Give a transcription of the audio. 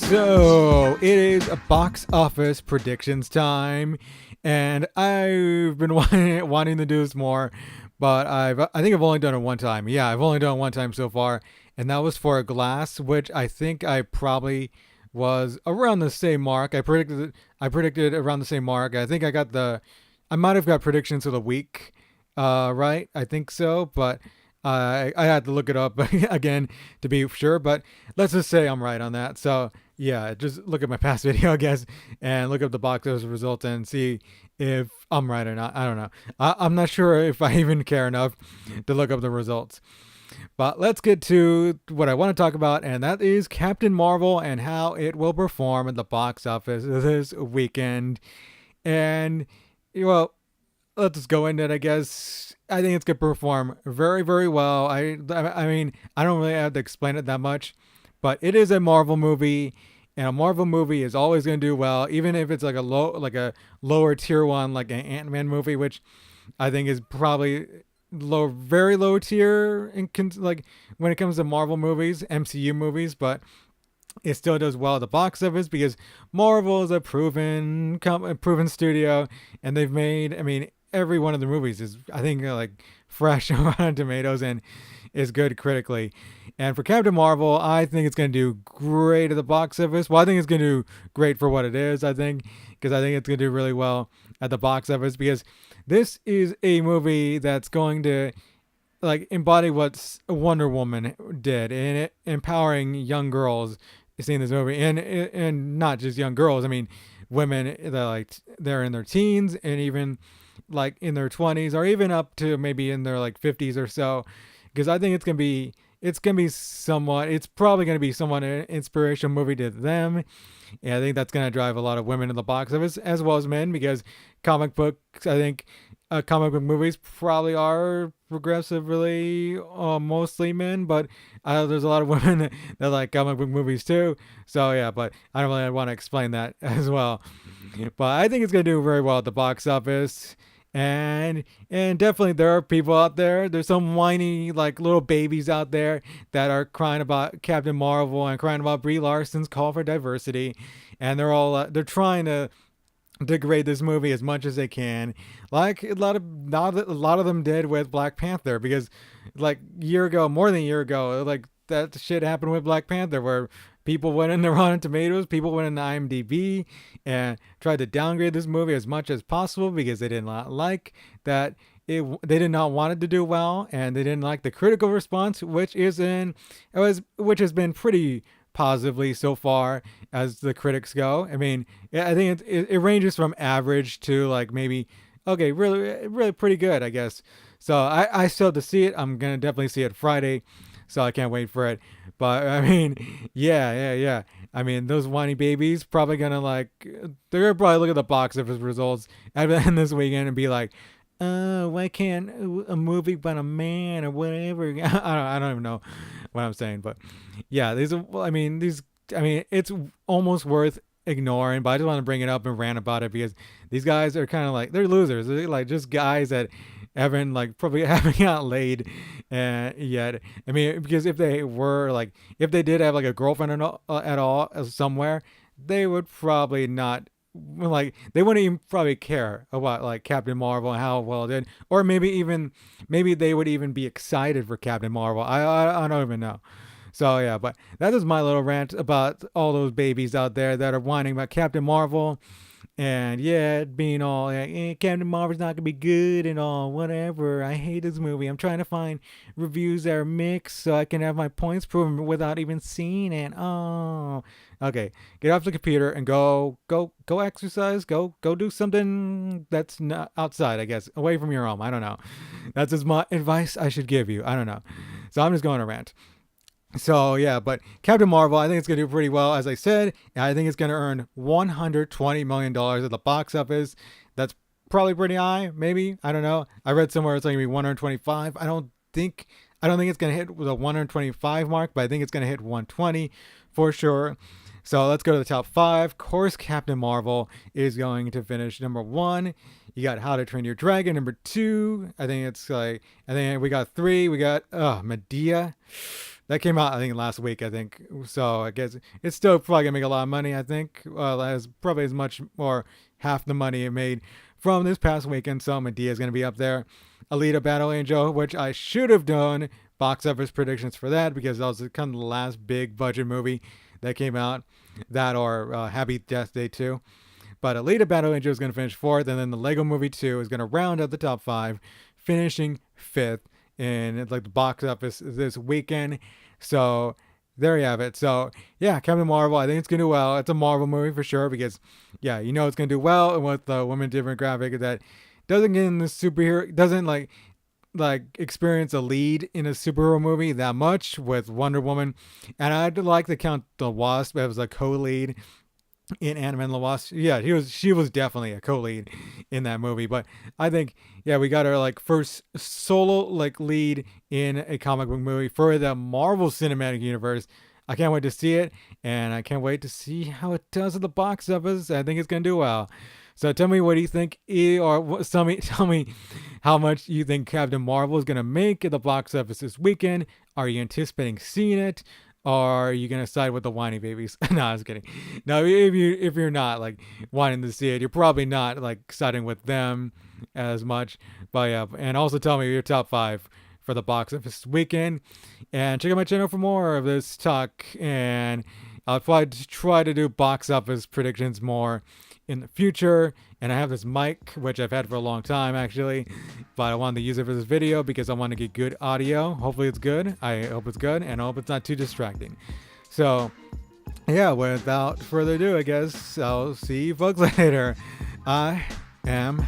So it is a box office predictions time, and I've been wanting to do this more, but I think I've only done it one time. Yeah, I've only done it one time so far, and that was for a Glass, which I think I probably was around the same mark. I predicted around the same mark. I might have got predictions of the week, right? I think so, but I had to look it up again to be sure. But let's just say I'm right on that. So yeah, just look at my past video, I guess, and look up the box office results and see if I'm right or not. I don't know. I'm not sure if I even care enough to look up the results. But let's get to what I want to talk about, and that is Captain Marvel and how it will perform at the box office this weekend. And, well, let's just go into it, I guess. I think it's going to perform very, very well. I mean, I don't really have to explain it that much, but it is a Marvel movie, and a Marvel movie is always going to do well, even if it's like a lower tier one, like an Ant Man movie, which I think is probably low, very low tier like when it comes to Marvel movies, MCU movies, but it still does well at the box office because Marvel is a proven studio, and they've made. I mean, every one of the movies is, I think, like fresh on Rotten Tomatoes and is good critically. And for Captain Marvel, I think it's going to do great at the box office. Well, I think it's going to do great for what it is. I think because I think it's going to do really well at the box office because this is a movie that's going to like embody what Wonder Woman did in it, empowering young girls seeing this movie, and not just young girls. I mean, women that they're in their teens and even like in their 20s or even up to maybe in their like 50s or so, because I think it's gonna be somewhat. It's probably gonna be somewhat an inspirational movie to them. And I think that's gonna drive a lot of women in the box office as well as men because comic books. I think comic book movies probably are progressively mostly men, but there's a lot of women that like comic book movies too. So yeah, but I don't really want to explain that as well. But I think it's gonna do very well at the box office. And definitely there are people out there. There's some whiny like little babies out there that are crying about Captain Marvel and crying about Brie Larson's call for diversity, and they're trying to degrade this movie as much as they can, like a lot of them did with Black Panther, because like year ago, more than a year ago, like that shit happened with Black Panther, where people went in the Rotten Tomatoes, people went in the IMDb, and tried to downgrade this movie as much as possible because they did not like that. They did not want it to do well, and they didn't like the critical response, which has been pretty positively so far as the critics go. I mean, yeah, I think it ranges from average to like maybe okay, really, really pretty good, I guess. So I still have to see it. I'm gonna definitely see it Friday, so I can't wait for it. But I mean, yeah. I mean, those whiny babies probably gonna like they're gonna probably look at the box office results at the end this weekend and be like, why can't a movie about a man or whatever? I don't even know what I'm saying, but yeah, I mean, it's almost worth ignoring, but I just want to bring it up and rant about it because these guys are kind of like they're losers. They're like just guys that haven't like probably haven't got laid yet. I mean, because if they did have like a girlfriend at all somewhere, they would probably not like they wouldn't even probably care about like Captain Marvel and how well it did, or maybe they would even be excited for Captain Marvel. I don't even know. So yeah, but that is my little rant about all those babies out there that are whining about Captain Marvel, and yeah, being all like, Captain Marvel's not gonna be good and all, whatever. I hate this movie. I'm trying to find reviews that are mixed so I can have my points proven without even seeing it. Oh, okay. Get off the computer and go exercise. Go do something that's not outside. I guess away from your home. I don't know. That's as much advice I should give you. I don't know. So I'm just going to rant. So yeah, but Captain Marvel, I think it's gonna do pretty well, as I said. And I think it's gonna earn $120 million at the box office. That's probably pretty high, maybe. I don't know. I read somewhere it's like gonna be 125. I don't think it's gonna hit the 125 mark, but I think it's gonna hit 120 for sure. So let's go to the top five. Of course, Captain Marvel is going to finish number one. You got How to Train Your Dragon number two. I think we got three. We got Medea. That came out, I think, last week, I think. So I guess it's still probably going to make a lot of money, I think. As probably as much or half the money it made from this past weekend. So Medea is going to be up there. Alita Battle Angel, which I should have done box office predictions for that because that was kind of the last big budget movie that came out. That or Happy Death Day 2. But Alita Battle Angel is going to finish fourth, and then the Lego Movie 2 is going to round out the top five, finishing fifth in like the box office this weekend. So there you have it. So yeah, Captain Marvel, I think it's gonna do well. It's a Marvel movie for sure because yeah, you know it's gonna do well, and with the women demographic that doesn't get in the superhero, doesn't like experience a lead in a superhero movie that much with Wonder Woman, and I'd like to count the Wasp as a co-lead in Ant-Man and the Wasp. Yeah, she was definitely a co-lead in that movie. But I think yeah, we got our like first solo like lead in a comic book movie for the Marvel Cinematic Universe. I can't wait to see it, and I can't wait to see how it does at the box office. I think it's gonna do well. So tell me what do you think, or tell me how much you think Captain Marvel is gonna make at the box office this weekend. Are you anticipating seeing it? Or are you gonna side with the whiny babies? No, I was kidding. No, if you're not like wanting to see it, you're probably not like siding with them as much. But yeah, and also tell me your top five for the box office weekend, and check out my channel for more of this talk. And I'll probably try to do box office predictions more in the future. And I have this mic which I've had for a long time actually, but I wanted to use it for this video because I want to get good audio. Hopefully it's good. I hope it's good, and I hope it's not too distracting. So yeah, without further ado, I guess I'll see you folks later. I am